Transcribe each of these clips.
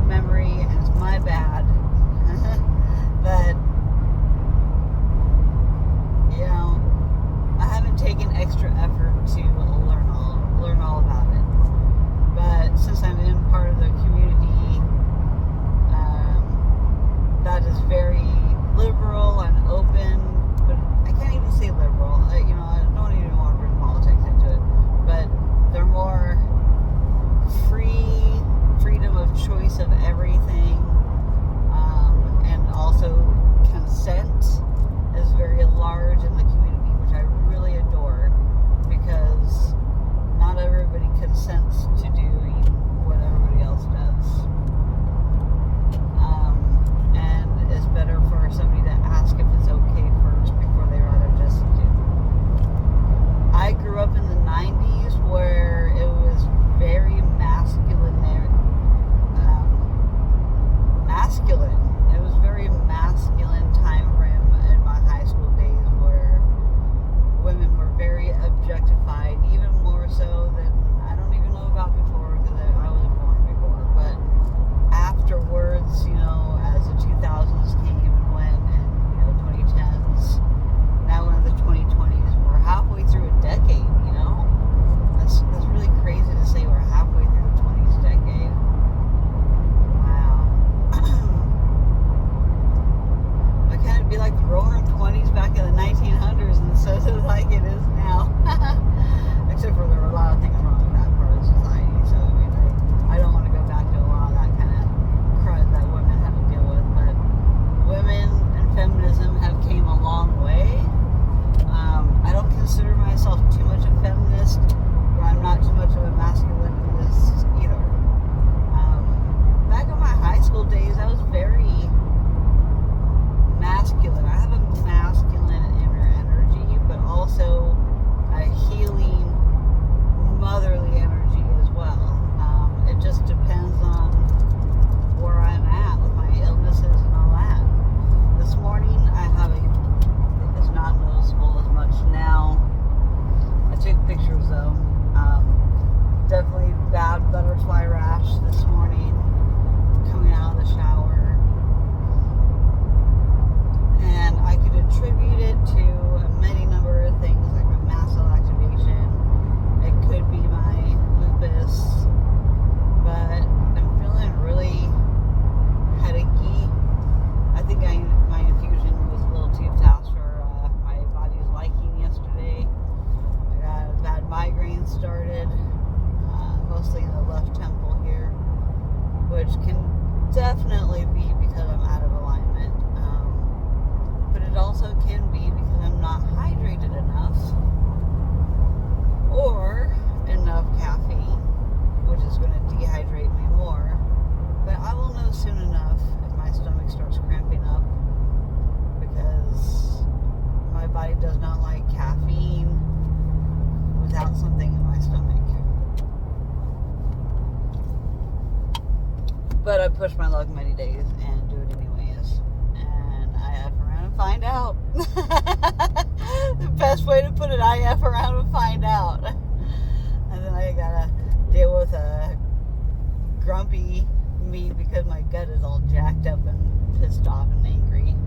bad memory, and it's my bad. But, you know, I haven't taken extra effort to learn all about it. But since I'm in part of the community that is very liberal and open, but I can't even say liberal. I don't even want to bring politics into it. But they're more freedom of choice of everything, and also consent is very large in the community, which I really adore, because not everybody consents to do what everybody else does. And it's better for somebody to ask if it's okay first before they rather just do. I grew up in the 90s where it was very masculine. It was very masculine time frame in my high school days where women were very objectified, even more so than I don't even know about before, because I wasn't born before. But afterwards, as the 2000s came and went, and 2010s, now we're in the 2020s, we're halfway through a decade. That's really crazy to say we're halfway through the 20s decade. Wow. I kind of be like the roaring 20s back in the 1900s, and so it's like it is now. Except for there were a lot of things wrong with that part of society. So I don't want to go back to a lot of that kind of crud that women had to deal with. But women and feminism have came a long way. I don't consider myself too much a feminist, or I'm not too much of a masculinist either. Back in my high school days, I was very masculine. I have a masculine inner energy, but also a healing, motherly energy as well. It just depends on where I'm at with my illnesses and all that. This morning, it's not noticeable as much now. I took pictures though. Definitely bad butterfly rash this morning, coming out of the shower. And I could attribute it to many number of things, like my mast cell activation. It could be my lupus, but I'm feeling really headachy. I think my infusion was a little too fast for my body's liking yesterday. I got a bad migraine started, mostly in the left temple here, which can definitely be because I'm out of alignment. But it also can be because I'm not hydrated enough, or enough caffeine, which is going to dehydrate me more. But I will know soon enough if my stomach starts cramping up, because my body does not like caffeine without something in my stomach. But I push my luck many days and do it anyways. And I F around and find out. The best way to put it, I F around and find out. And then I gotta deal with a grumpy me because my gut is all jacked up and pissed off and angry.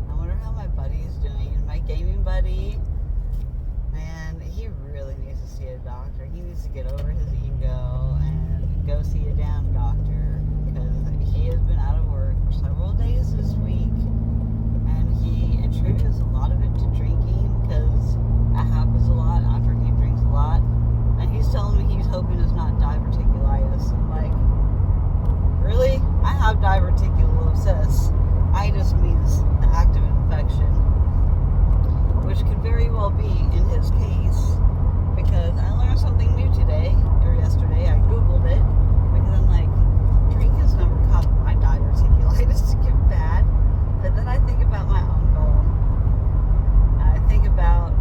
I wonder how my buddy is doing. My gaming buddy, man, he really needs to see a doctor. He needs to get over his ego and go see a damn doctor, because he has been out of work for several days this week, and he attributes a lot of it to drinking, because that happens a lot after he drinks a lot. And he's telling me he's hoping it's not diverticulitis. I'm like, really? I have diverticulosis. Itis means the active infection, which could very well be in his case, because I learned something new today, or yesterday. I Googled it, because I'm like, drinking's never caused my diverticulitis to get bad. But then I think about my uncle, and I think about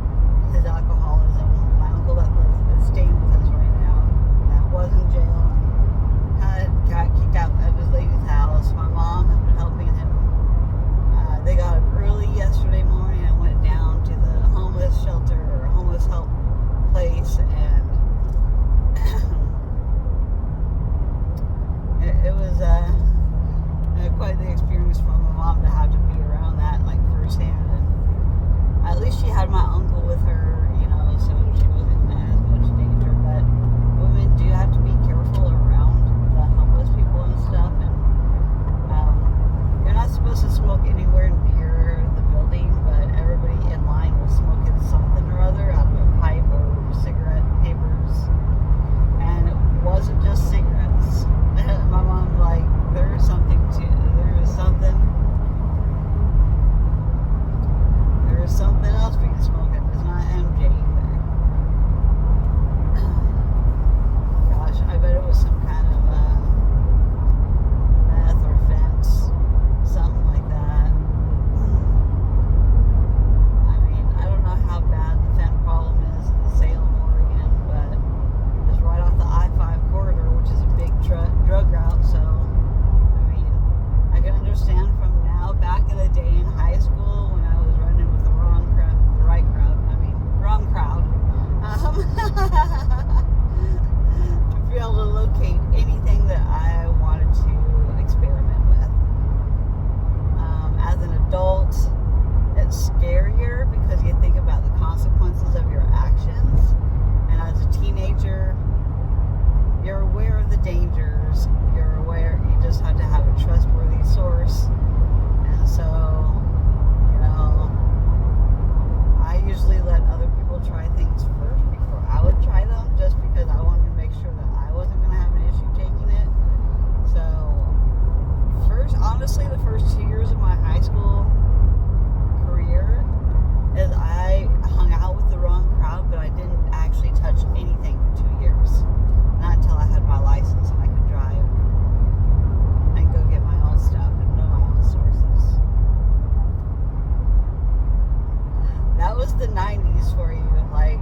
his alcoholism. My uncle that is staying with us right now, that was in jail, got kicked out of his lady's house. My mom has been helping him. They got up early yesterday morning and went down to the homeless shelter or homeless help place, and it was quite the experience for my mom to have to be around that like firsthand. And at least she had my uncle with her, you know, so she wasn't in as much danger. But women do have to be careful around the homeless people and stuff. And you're not supposed to smoke anywhere near the building, but everybody in line was smoking something or other out of a pipe or cigarette papers. And it wasn't just cigarettes. My mom, like, there is something else being smoking. It's not MJ either. Gosh, I bet it was some kind of meth or fence, something like that. I mean, I don't know how bad the fent problem is in Salem, Oregon, but it's right off the I-5 corridor, which is a big drug route. So, I mean, I can understand from now, back in the day in high school when I was running with the wrong crowd, to be able to locate anything that I wanted to experiment with. As an adult, it's scarier because you think about the consequences of your actions, and as a teenager, you're aware of the dangers, you're aware, you just have to have a trustworthy source. And so, you know, I usually let other people try things first before I would try them, just because I wanted to make sure that I wasn't going to have an issue taking it. So, honestly, the first 2 years of my high school career is I hung out with the wrong crowd, but I didn't actually touch anything for 2 years. Not until I had my license and I could drive and go get my own stuff and know my own sources. That was the 90s for you. Like,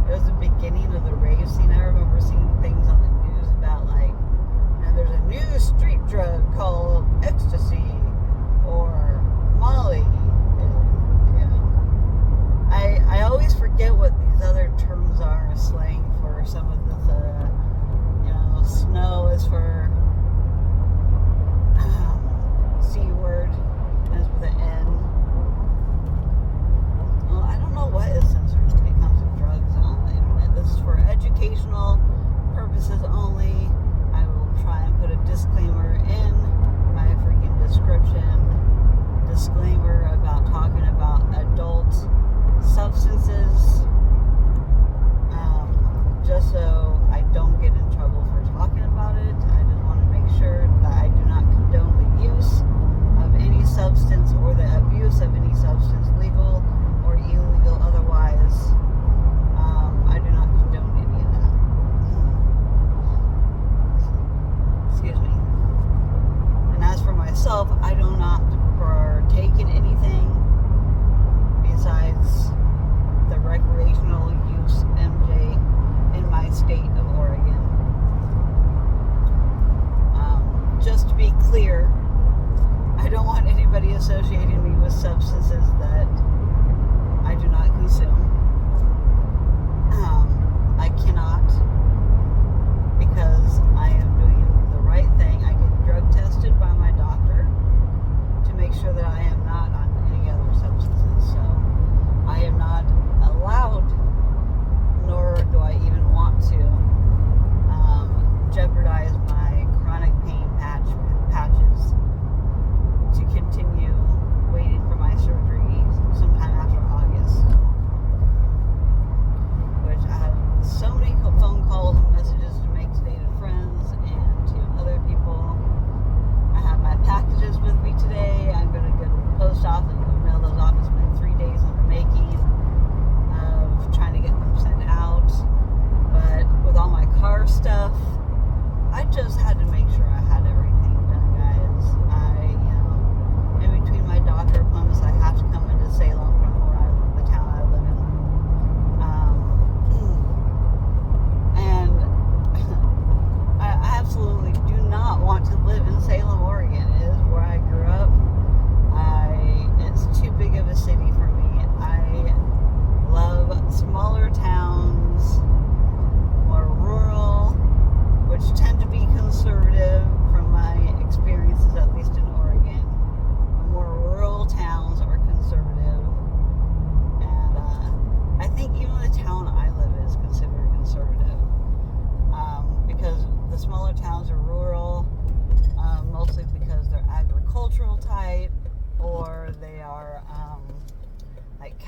it was the beginning of the rave scene. I remember seeing things on the news about, like, you know, there's a new street drug called ecstasy or Molly. And, you know, I always forget what these other terms are slang for some of this, you know, snow is for C word, ends with an N. Well, I don't know what is censored when it comes to drugs on the internet. This is for educational purposes only. I will try and put a disclaimer in my freaking description. Disclaimer about talking about adult substances. Just so I don't get in trouble for talking about it. I just want to make sure that I do not condone the use of any substance or the abuse of any substance, legal or illegal otherwise. I do not condone any of that. Excuse me. And as for myself, I do not partake in anything besides the recreational use MJ in my state of Oregon. Just to be clear, I don't want anybody associating me with substances that I do not consume. I cannot, because I am doing the right thing. I get drug tested by my doctor to make sure that I am not on any other substances. So I am not allowed, nor do I even want to jeopardize my chronic pain patches to continue waiting for my surgery sometime after August, which I have so many phone calls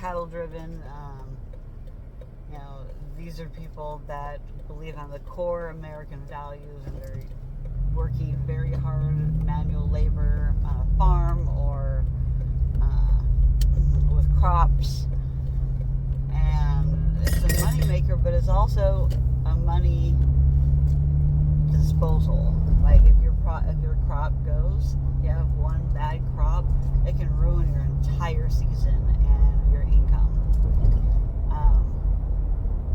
cattle driven. These are people that believe on the core American values, and they're working very hard manual labor on a farm or with crops. And it's a money maker, but it's also a money disposal. Like if your crop goes, you have one bad crop, it can ruin your entire season and your income.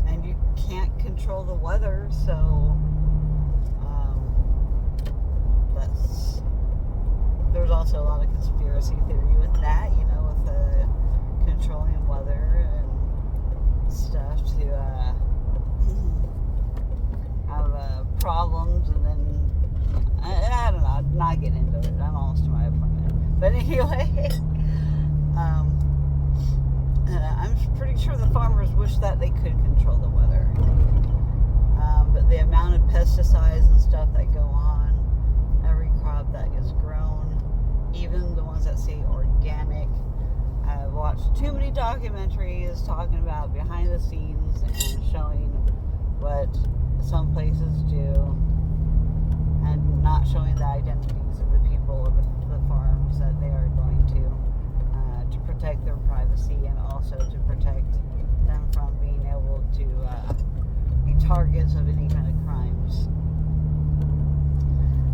And you can't control the weather, so there's also a lot of conspiracy theory with that, with the controlling weather and stuff to have problems, and then I don't know, I'm not getting into it. I'm almost to my appointment. But anyway, I'm pretty sure the farmers wish that they could control the weather. But the amount of pesticides and stuff that go on every crop that gets grown, even the ones that say organic. I've watched too many documentaries talking about behind the scenes and showing what some places do, and not showing the identities of the people of the farms that they are going to protect their privacy, and also to protect them from being able to be targets of any kind of crimes.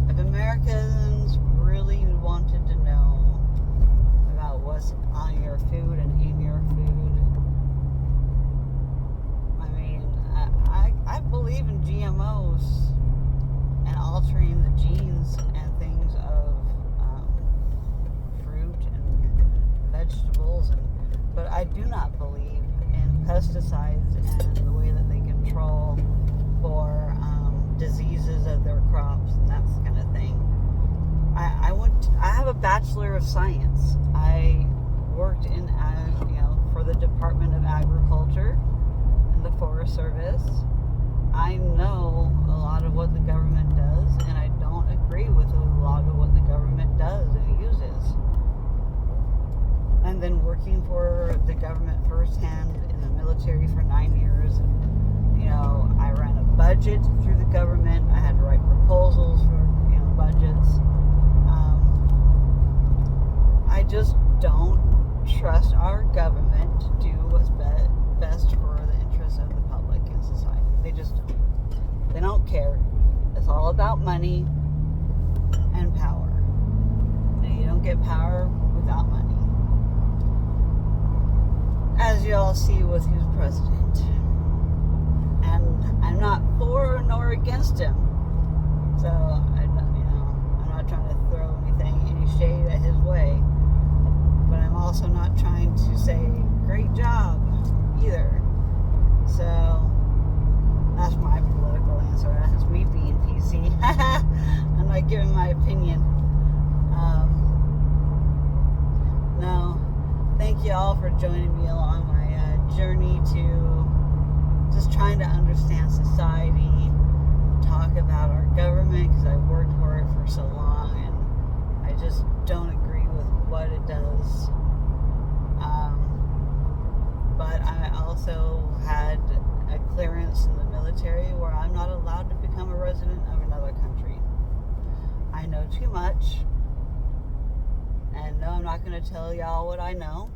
If Americans really wanted to know about what's on your food and in your food, I mean, I believe in GMOs and altering the genes and things of fruit and vegetables, but I do not believe in pesticides and the way that they control for diseases of their crops and that kind of thing. I have a Bachelor of Science. I worked in for the Department of Agriculture and the Forest Service. I know a lot of what the government does, and I don't agree with a lot of what the government does and uses. And then working for the government firsthand in the military for 9 years, I ran a budget through the government. I had to write proposals for budgets. I just don't trust our government to do what's best for the interests of the public and society. They just don't. They don't care. It's all about money and power. And you don't get power without money. As you all see with who's president. And I'm not for nor against him. So, I'm not trying to throw any shade at his way. But I'm also not trying to say, great job, either. So, that's my political answer. That's me being PC. I'm not giving my opinion. No. Thank you all for joining me along my journey to just trying to understand society, talk about our government, because I've worked for it for so long, and I just don't agree with what it does. But I also had a clearance in the military where I'm not allowed to become a resident of another country. I know too much, and no, I'm not going to tell y'all what I know.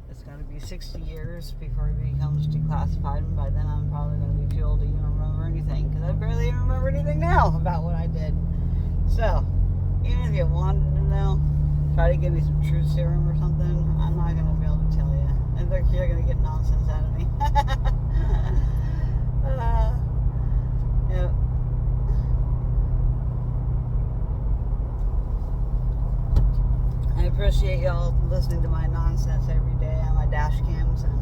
It's going to be 60 years before it becomes declassified, and by then I'm probably going to be too old to even remember anything, because I barely even remember anything now about what I did. So, even if you wanted to know, try to give me some truth serum or something, I'm not going to be able to tell you. And you're going to get nonsense out of me. Yep. I appreciate y'all listening to my nonsense every day on my dash cams, and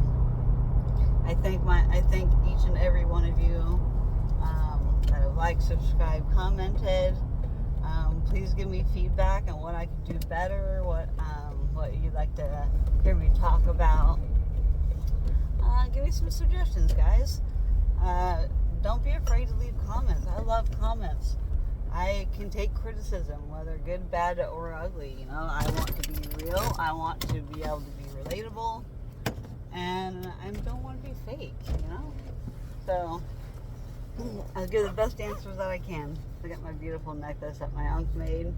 I thank each and every one of you that have liked, subscribed, commented. Please give me feedback on what I can do better, what you'd like to hear me talk about. Give me some suggestions, guys. Don't be afraid to leave comments. I love comments. I can take criticism, whether good, bad, or ugly. You know, I want to be real. I want to be able to be relatable, and I don't want to be fake. You know, so I'll give the best answers that I can. I got my beautiful necklace that my uncle made.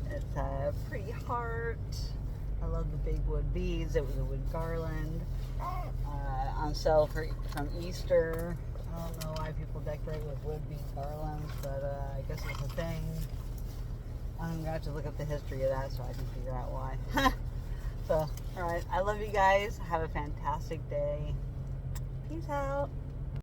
It's a pretty heart. I love the big wood beads. It was a wood garland. On sale from Easter. I don't know why people decorate with wood bead garlands, but I guess it's a thing. I'm going to have to look up the history of that so I can figure out why. So, alright. I love you guys. Have a fantastic day. Peace out.